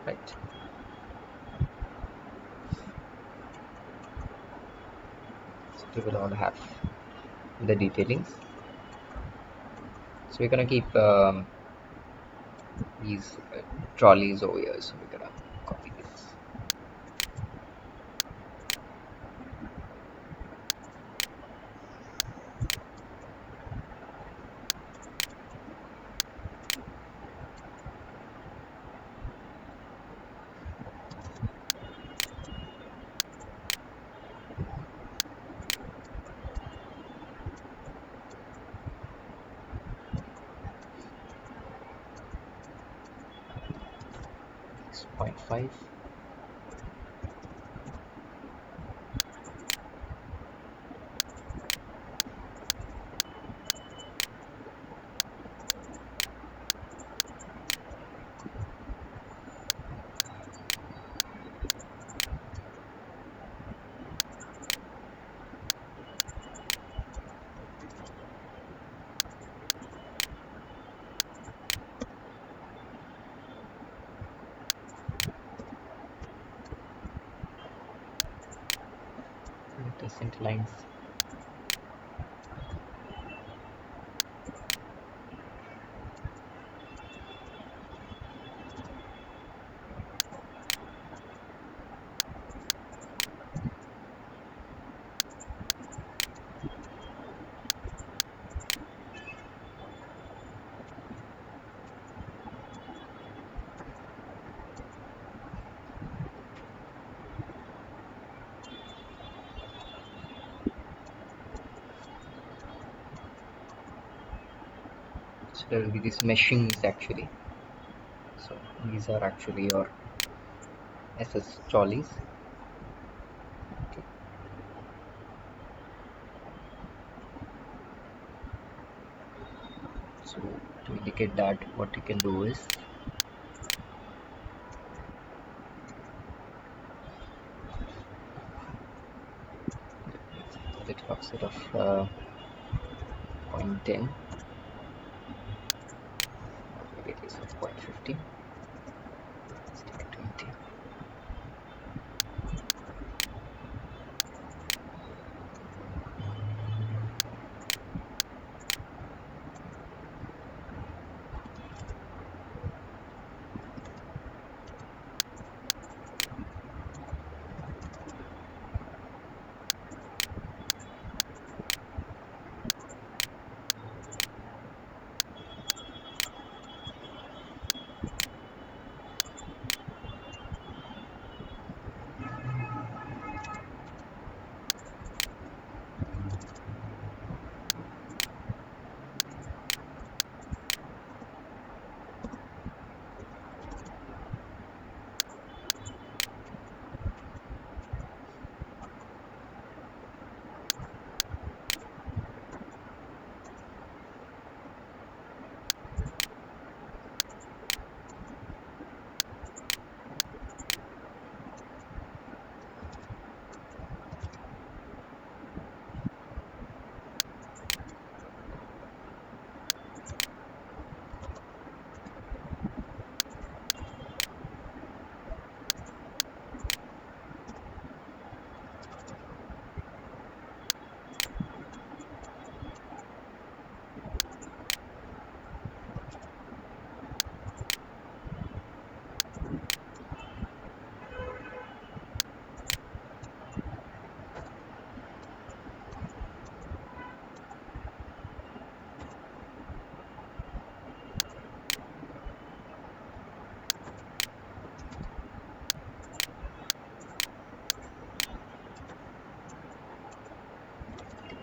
Speaker 1: Right. So we will all have the detailings. So we're gonna keep these trolleys over here. So we're gonna copy this. is 0.5. Crescent lines. So there will be these meshings actually. So these are actually your SS trolleys. Okay. So to indicate that, what you can do is a bit offset of 0.10, maybe at least of 0.15. Let's take a 20.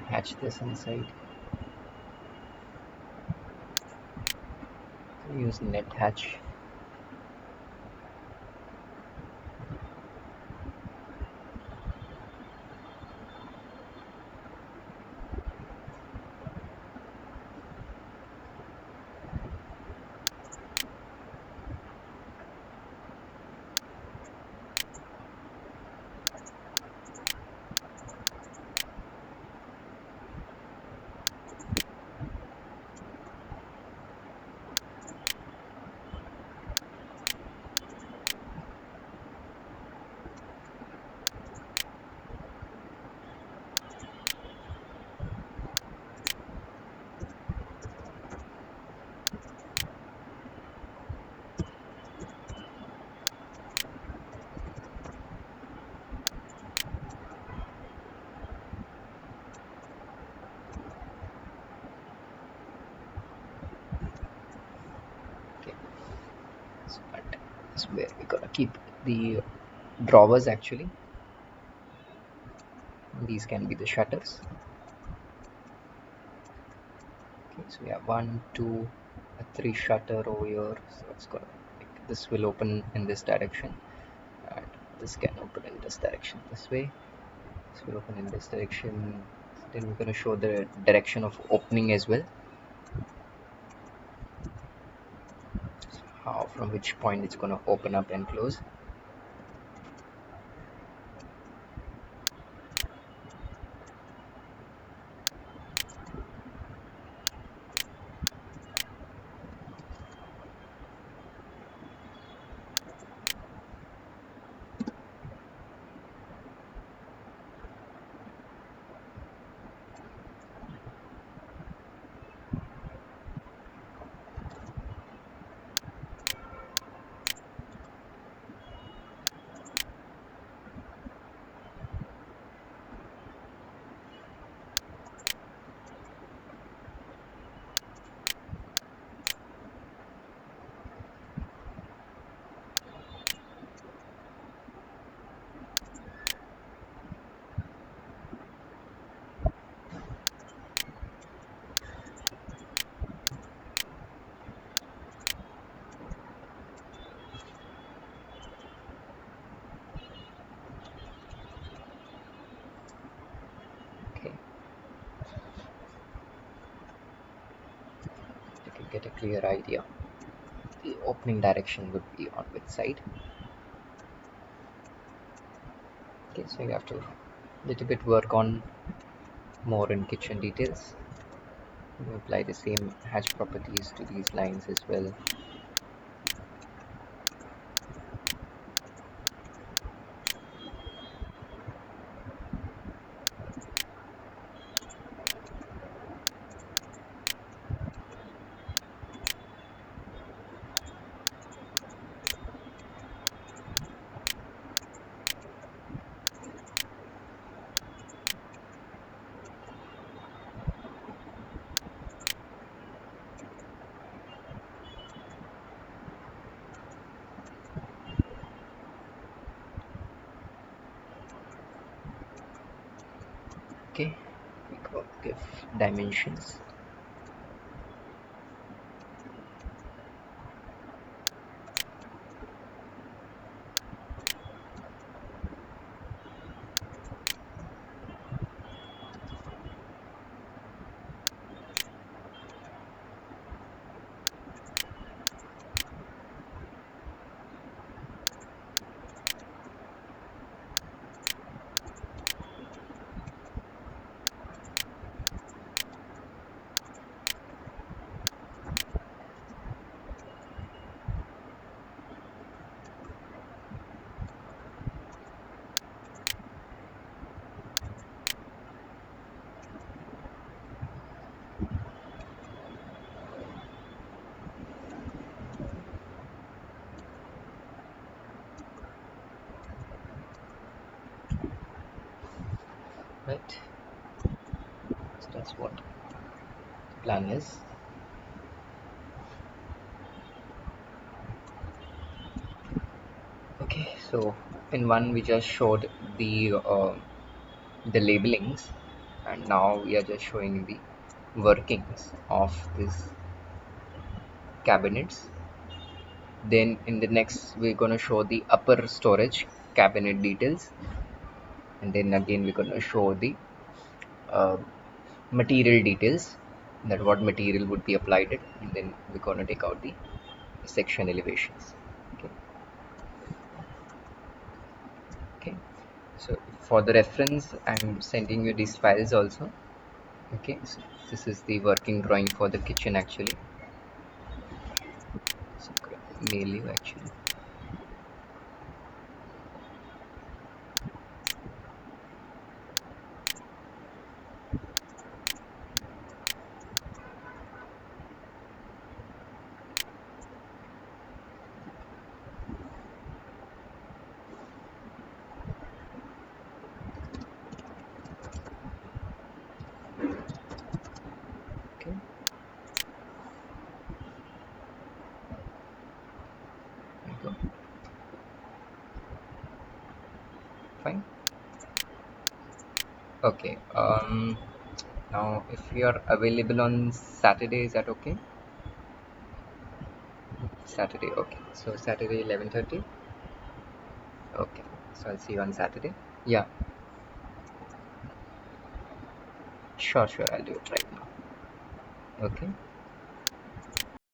Speaker 1: Hatch this inside. Use net hatch. Okay. So that is where we're gonna keep the drawers actually. These can be the shutters. Okay, so we have one, two, a three shutter over here. So it's gonna make this will open in this direction, and this can open in this direction. This way, this will open in this direction. Then we're going to show the direction of opening as well, how from which point it's going to open up and close. Okay, you can get a clear idea. The opening direction would be on which side. Okay, so you have to little bit work on more in kitchen details. You apply the same hatch properties to these lines as well. Okay, we go give dimensions. Right, so that's what the plan is. Okay, so in one we just showed the labelings, and now we are just showing the workings of these cabinets. Then in the next we're going to show the upper storage cabinet details, and then again we're going to show the uh, material details, that what material would be applied it, and then we're going to take out the section elevations. Okay, okay, so for the reference I'm sending you these files also. Okay, so this is the working drawing for the kitchen actually. So mail you actually. Okay, there you go. Fine. Okay, now if you are available on Saturday, is that okay? Saturday, okay. So Saturday 11:30. Okay. So I'll see you on Saturday. Yeah, sure, sure. I'll do it right now. Okay.